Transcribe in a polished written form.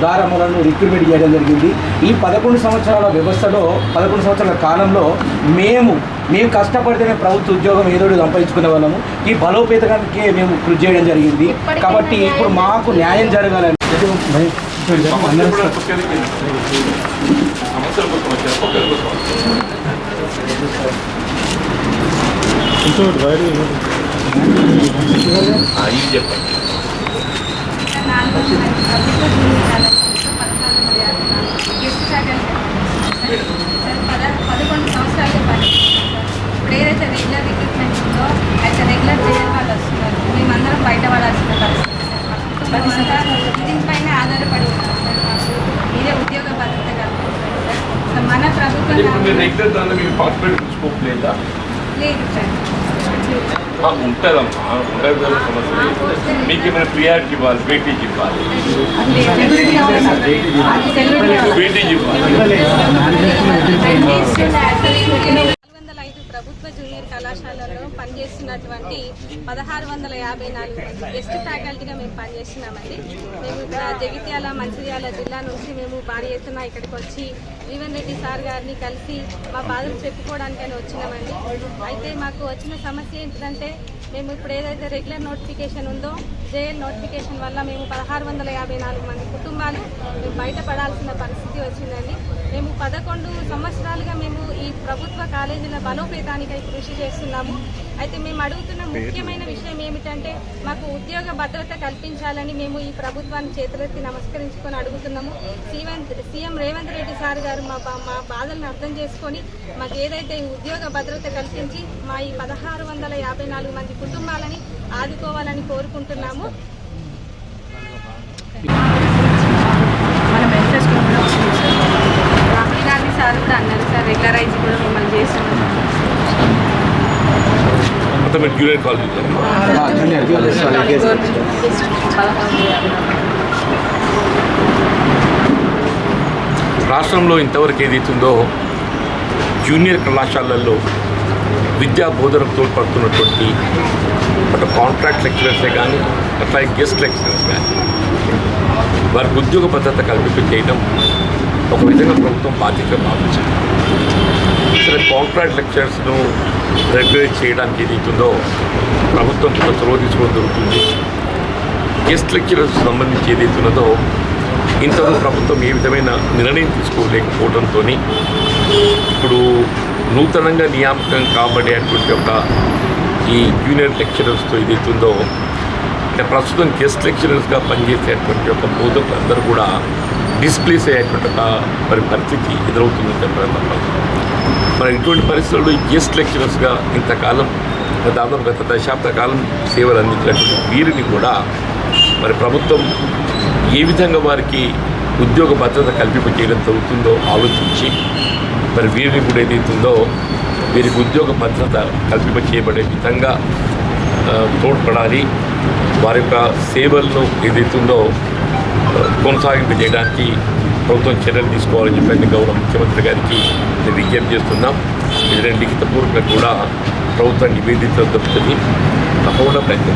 దారములను recruitment చేయడం జరిగింది. ఈ 11 సంవత్సరాల వ్యవస్థలో 11 సంవత్సరాల కాలంలో మేము కష్టపడితేనే ప్రభుత్వ ఉద్యోగం ఏదో సంపాదించుకునే వాళ్ళము. ఈ బలోపేతానికే మేము కృషి చేయడం జరిగింది. కాబట్టి ఇప్పుడు మాకు న్యాయం జరగాలని ఇప్పుడు ఏదైతే రెగ్యులర్ రిక్రూట్మెంట్ ఉందో అయితే రెగ్యులర్ చేయడం వాళ్ళు వస్తున్నారు. మేమందరం బయట పడాల్సిన పరిస్థితి దీనిపైన ఆధారపడి ఉన్నాం సార్. మాకు మీరే ఉద్యోగ భద్రత కల్పిస్తారు సార్. మన ప్రభుత్వం లేదు సార్. ఉంటుందమ్మా, ఉంటుంది సమస్య. మీకు ఏమైనా ప్రియారిటీ ఇవ్వాలి, వెయిటేజ్ ఇవ్వాలి, వెయిటేజ్ ఇవ్వాలి. 405 ప్రభుత్వ జూనియర్ కళాశాలలో పనిచేస్తున్నటువంటి 1654 మంది గెస్ట్ ఫ్యాకల్టీగా మేము పనిచేస్తున్నామండి. మేము ఇక్కడ జగిత్యాల మంచిర్యాల జిల్లా నుంచి మేము భారీ ఎత్తున ఇక్కడికి వచ్చి జీవన్ రెడ్డి సార్ గారిని కలిసి మా బాధలు చెప్పుకోవడానికని వచ్చినామండి. అయితే మాకు వచ్చిన సమస్య ఏంటంటే మేము ఇప్పుడు ఏదైతే రెగ్యులర్ నోటిఫికేషన్ ఉందో జేఎల్ నోటిఫికేషన్ వల్ల మేము 1654 మంది కుటుంబాలు మేము బయటపడాల్సిన పరిస్థితి వచ్చిందండి. మేము 11 సంవత్సరాలుగా మేము ఈ ప్రభుత్వ కాలేజీల బలోపేతానికై కృషి చేస్తున్నాము. అయితే మేము అడుగుతున్న ముఖ్యమైన విషయం ఏమిటంటే మాకు ఉద్యోగ భద్రత కల్పించాలని మేము ఈ ప్రభుత్వాన్ని చేతులెత్తి నమస్కరించుకొని అడుగుతున్నాము. సీఎం రేవంత్ రెడ్డి సార్ గారు మా బాధలను అర్థం చేసుకొని మాకు ఏదైతే ఈ ఉద్యోగ భద్రత కల్పించి మా ఈ 1654 మంది కుటుంబాలని ఆదుకోవాలని కోరుకుంటున్నాము. రాహుల్ గాంధీ సార్ కూడా అన్నారు సార్, రెగ్యులరైజ్ కూడా మిమ్మల్ని చేస్తున్నాం. రాష్ట్రంలో ఇంతవరకు ఏదైతుందో జూనియర్ కళాశాలల్లో విద్యా బోధనకు తోడ్పడుతున్నటువంటి అటు కాంట్రాక్ట్ లెక్చరర్సే కానీ అట్లాగే గెస్ట్ లెక్చరర్స్ కానీ వారికి ఉద్యోగ భద్రత కల్పించేయడం ఒక విధంగా ప్రభుత్వం బాధ్యతగా భావించింది. సరే, కాంట్రాక్ట్ లెక్చరర్స్ను రెగ్యులేట్ చేయడానికి ఏదైతుందో ప్రభుత్వం కొంత చొరవ తీసుకోవడం జరుగుతుంది. గెస్ట్ లెక్చరర్స్ సంబంధించి ఏదైతున్నదో ఇంతవరకు ప్రభుత్వం ఏ విధమైన నిర్ణయం తీసుకోలేకపోవడంతో ఇప్పుడు నూతనంగా నియామకం కాబడేటువంటి ఒక ఈ జూనియర్ లెక్చరర్స్తో ఏదైతుందో అంటే ప్రస్తుతం గెస్ట్ లెక్చరర్స్గా పనిచేసేటువంటి ఒక బోధకులందరూ కూడా డిస్ప్లేస్ అయ్యేటువంటి ఒక పరిస్థితి ఎదురవుతుందని చెప్పడం తప్ప మరి ఇటువంటి పరిస్థితుల్లో ఈ గెస్ట్ లెక్చరర్స్గా ఇంతకాలం దాదాపు గత దశాబ్ద కాలం సేవలు అందించినటువంటి వీరిని కూడా మరి ప్రభుత్వం ఏ విధంగా వారికి ఉద్యోగ భద్రత కల్పింపజేయడం జరుగుతుందో ఆలోచించి మరి వీరిని కూడా ఏదైతుందో వీరికి ఉద్యోగ భద్రత కల్పింపజేయబడే విధంగా తోడ్పడాలి. వారి యొక్క సేవలను ఏదైతుందో కొనసాగింపజేయడానికి ప్రభుత్వం చర్యలు తీసుకోవాలని చెప్పి గౌరవ ముఖ్యమంత్రి గారికి విజ్ఞప్తి చేస్తున్నాం. ఇది లిఖితపూర్వకంగా కూడా ప్రభుత్వం నివేదించడం జరుగుతుంది. తప్పకుండా ప్రయత్నం